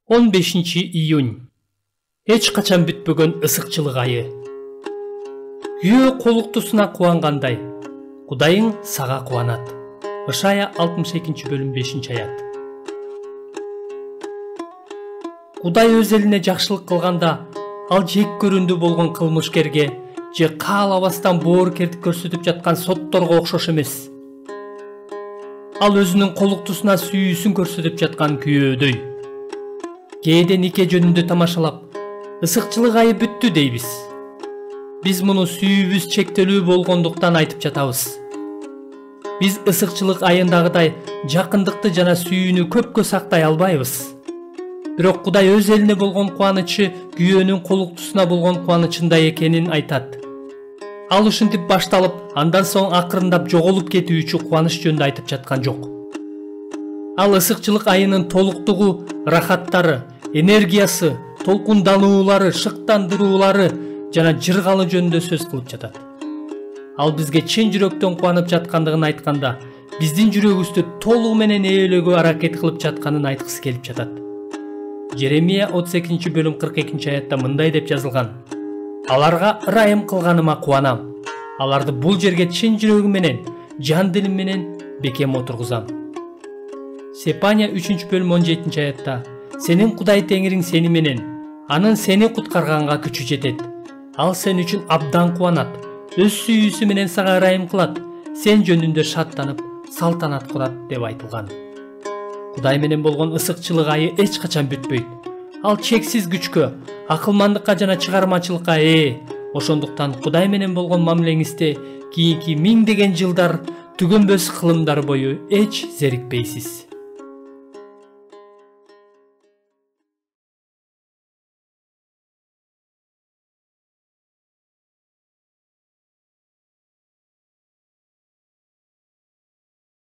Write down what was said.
15-июнь. Эч качан бүтпөгөн ысыкчылык айы. Күйөө колуктусуна кубангандай, Кудайың сага кубанат. Ышая 62-бөлүм 5-аят. Кудай өз элине жакшылык кылганда, ал жек көрүндү болгон кылмышкерге же каалабастан боорукердик көрсөтүп жаткан сотторго окшош эмес. Ал өзүнүн колуктусуна сүйүүсүн көрсөтүп жаткан күйөөдөй. Кээде нике жөнүндө тамашалап, ысыкчылык айы бүттү дейбиз. Биз муну сүйүүбүз чектелүү болгондуктан айтып жатабыз. Биз ысыкчылык айындагыдай жакындыкты жана сүйүүнү көпкө сактай албайбыз. Бирок Кудай өз элине болгон кубанычы күйөөнүн колуктусуна болгон кубанычындай экенин айтат. Ал ушинтип башталып, андан соң акырындап жоголуп кетүүчү кубаныч жөнүндө айтып жаткан жок. Ал ысыкчылык айынын толуктугу, рахаттары, энергиясы, толкундануулары, шыктандыруулары жана жыргалуу жөнүндө сөз кылып жатат. Ал бизге чын жүрөктөн кубанып жаткандыгын айтканда, биздин жүрөгүбүздү толугу менен ээлөөгө аракет кылып жатканын айткысы келип жатат. Жеремия 32-бөлүм 42-аятта мындай деп жазылган: Аларга ырайым кылганыма кубанам. Аларды бул жерге чын жүрөгүм менен, жан дилим менен бекем отургузам. Сепания 3-бөлүм 17-аятта: Сенин Кудай Теңириң сени менен, анын сени куткарганга күчү жетет. Ал сен үчүн абдан кубанат, өз сүйүүсү менен сага ырайым кылат, сен жөнүндө шаттанып, салтанат курат деп айтылган. Кудай менен болгон ысыкчылык айы эч качан бүтпөйт. Ал чексиз күчкө, акылмандыкка жана чыгармачылыкка ээ. Ошондуктан Кудай менен болгон мамилеңизде кийинки миңдеген жылдар түгөнбөс кылымдар бою эч зерикпейсиз.